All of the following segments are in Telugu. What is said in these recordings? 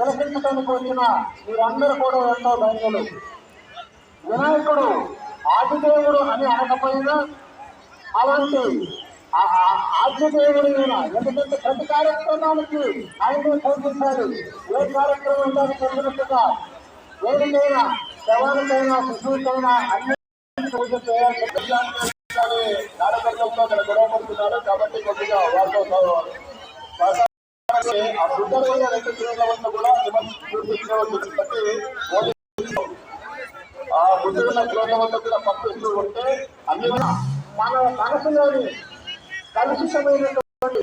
తిలకించడానికి వచ్చిన మీరందరూ కూడా ఎంతో ధన్యులు. వినాయకుడు ఆదిదేవుడు అని అనకపోయినా అలాంటి ఆదిదేవుడు ఈయన. ఎందుకంటే ప్రతి కార్యక్రమానికి ఆయనే పూజించాలి. ఏ కార్యక్రమం దానికి తెలిసినట్టుగా ఏదైనా శవానికైనా శిశువుకైనా అన్ని పూజ చేయాలి. కార్యకర్తలతో అక్కడ గొడవ పడుతున్నారు కాబట్టి కొద్దిగా వాళ్ళతో ఆ బుద్ధమైన 2 కిలోల వద్ద కూడా ఆ బుద్ధున్న కిలోల వద్ద కూడా పంపిస్తూ ఉంటే అన్ని మన మనసులోని కలుషితమైనటువంటి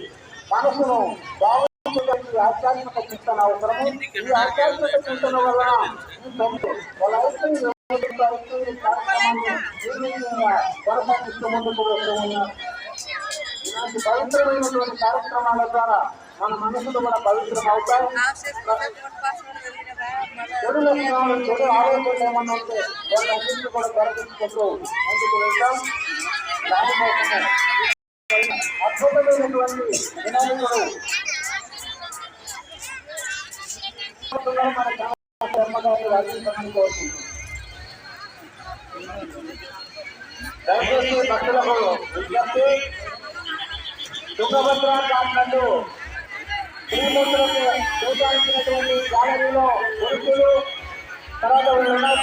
మనసును బాగుండడానికి ఆధ్యాత్మిక చింతన అవసరము. ఈ ఆధ్యాత్మిక చింతన వలన కొనసాగిస్తూ ముందుకు వస్తూ ఉన్నారు. ఇలాంటి పవిత్రమైనటువంటి కార్యక్రమాల ద్వారా మన మనసులు కూడా పవిత్రం అవుతాయి. చెడు లక్షణాలు చెడు ఆలోచనలు ఏమన్నా ఉంటే వాళ్ళన్నింటినీ కూడా తొలగించుకుంటూ ముందుకు వెళ్తాం. దానికోసమే అద్భుతమైనటువంటి వినాయకుడు మన ధర్మగారిని రక్షించడానికి కోరుతుంది. దయచేసి భక్తులకు విజ్ఞప్తి, తుంగభద్ర ఘాట్లందు శ్రీమూర్తులకు కేటాయించినటువంటి గ్యాలరీలో పురుషులు తర్వాత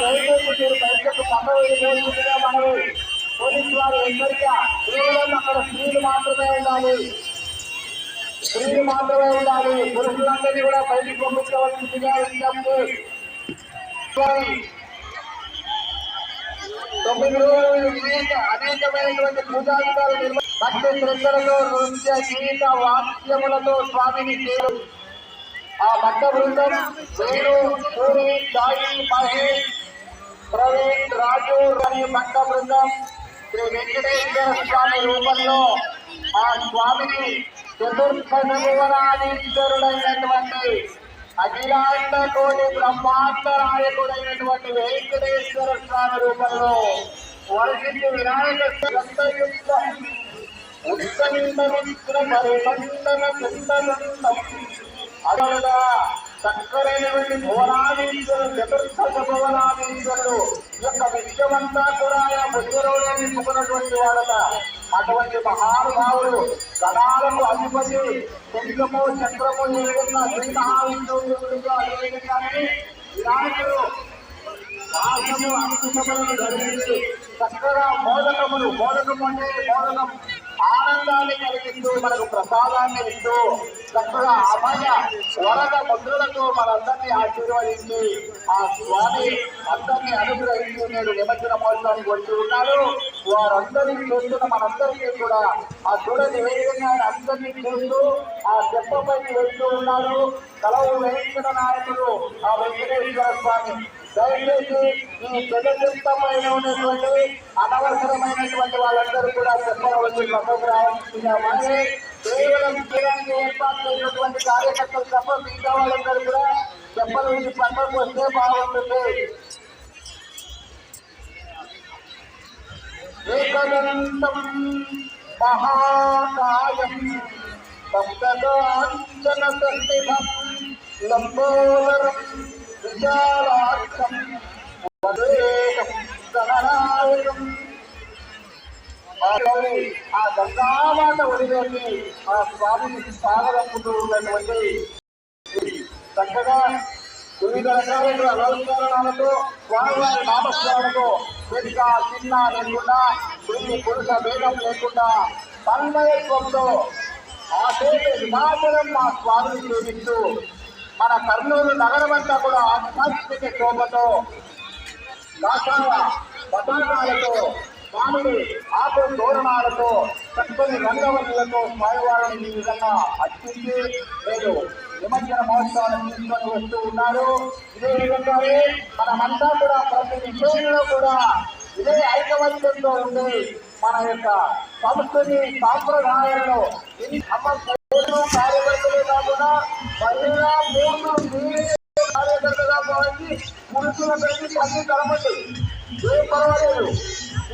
దయచేసి బయటకు పంపవేయగా మనవి. పోలీసు వారు హెచ్చరిక, కేవలం అక్కడ స్త్రీలు మాత్రమే ఉండాలి, పురుషులందరినీ కూడా బయటికి పంపించవలసిందిగా విజ్ఞప్తి. 9 రోజులు అనేకమైనటువంటి పూజాధికారులు భక్తి శ్రద్ధలతో నృత్య గీత వాక్యములతో స్వామిని చేయడం. ఆ భక్త బృందం వేణు, పూరి, సాయి, మహేష్, ప్రవీణ్, రాజు మరియు భక్త బృందం శ్రీ వెంకటేశ్వర స్వామి రూపంలో ఆ స్వామిని చతుర్థ భువనాధీశ్వరుడైనటువంటి అఖిలాండ కోటి బ్రహ్మాండ నాయకుడైనటువంటి వెంకటేశ్వర స్వామి రూపంలో వర్షించి వినాయక అదనగా చక్కరైనటువంటి భువనాధీశ్వరుడు, చతుర్థ భువనాధీశ్వరుడు యొక్క విషయమంతా కూడా ఆయన బుద్ధిలోనే నింపుకున్నటువంటి వాడట. అటువంటి మహానుభావుడు, గణాలకు అధిపతి, శంఖము చక్రము ఏ విధంగా శ్రీ మహావిష్ణువుగా అదేవిధంగానే వినాయకుడు వాసము అంకుశములను ధరించి చక్కగా మోదకము అంటే మోదకం ఆనందాన్ని కలిగిస్తూ మనకు ప్రసాదాన్ని ఇస్తూ చక్కగా అభయ వరద ముద్రలతో మనందరినీ ఆశీర్వదించి ఆ స్వామి అందరినీ అనుగ్రహించి నేడు నిమజ్జన మహోత్సవానికి వచ్చి ఉన్నారు. వారందరినీ చూస్తున్న మనందరికీ కూడా ఆ చూడని ఏ విధంగా అందరినీ చూస్తూ ఆ తెప్పపైకి వెళ్తూ ఉన్నారు. కలవు వెంకట నాయకుడు ఆ వెంకటేశ్వర స్వామి. దయచేసి ఈ జగత్పైన ఉన్నటువంటి అనవసరమైనటువంటి వాళ్ళందరూ కూడా చెప్పలు వచ్చి పక్కకు రావాల్సిందిగా మరి కేవలం తీరానికి ఏర్పాటు చేసినటువంటి కార్యకర్తలు తప్ప మిగతా వాళ్ళందరూ కూడా చెప్పలు వచ్చి పక్కకు వస్తే బాగుంటుంది. ఏకదంతం మహాకాయం సప్తకాంచన సంస్థితం లంబోదరం విశాలాక్షం వదేకం గణనాయకం. ఆ గంగామాత ఒడిలోకి ఆ స్వామిని సాగరంపుతూ ఉన్నటువంటి చక్కగా వివిధ రకాలైన అలంకరణలతో స్వామివారి నామస్మరణతో పెద్ద చిన్న లేకుండా స్త్రీ పురుష భేదం లేకుండా తన్మయత్వంతో ఆ పేరు వినాశనం మా స్వామిని సేవిస్తూ మన కర్నూలు నగరమంతా కూడా ఆధ్యాత్మిక శోభతో కాషాయ పతాకాలతో స్వామిని ఆకు తోరణాలతో చక్కని రంగవల్లులతో స్వామివారిని ఈ విధంగా అర్చించి లేదు నిమజ్జన మహోత్సవాన్ని తీసుకొని వస్తూ ఉన్నారు. ఇదే విధంగానే మనమంతా కూడా ప్రతి విషయంలో కూడా ఇదే ఐకమత్యంతో ఉండి మన యొక్క సంస్కృతి సాంప్రదాయాల్లో కార్యకర్తలే కాకుండా మహిళా కార్యకర్తగా భావించి పురుషుల పెట్టి అన్ని కలపండి, ఏం పర్వాలేదు.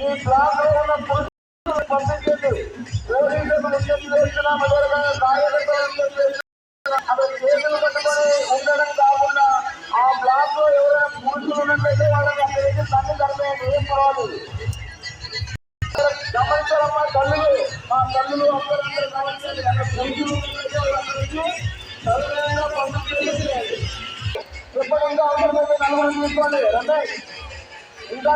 ఈ బ్లాక్ లో ఉన్న పురుషులు పంపించండి. పోలీసులు చేస్తున్నాం కార్యకర్తలు అవి చేతులు పట్టుకొని ఉండడం కాకుండా ఇంకా అవసరమైతే నలుగురు తీసుకోండి రండి ఇంకా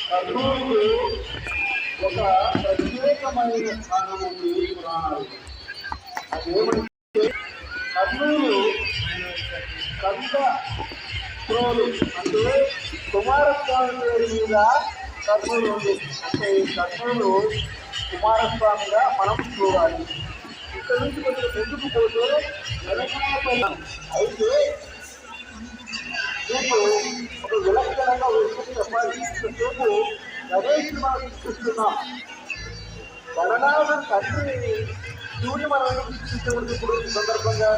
కర్నూలుకు ఒక ప్రత్యేకమైన స్థానం ఉంది పురాణాలు. అదేమంటే కర్నూలు కంద త్రోలు అంటే కుమారస్వామి పేరు మీద కర్నూలు ఉంది. అంటే ఈ కర్నూలు కుమారస్వామిగా మనం చూడాలి. ఇక్కడ నుంచి కొంచెం ముందుకు పోతే వెనకాల అయితే మీకు ఒక విలక్షణంగా విషయం చెప్పాలి. ఇంతసేపు గణేష్ మనం చూస్తున్నాం. గణనాథం తండ్రి శివుని మనం ఎందుకు సృష్టించకూడదు ఇప్పుడు ఈ సందర్భంగా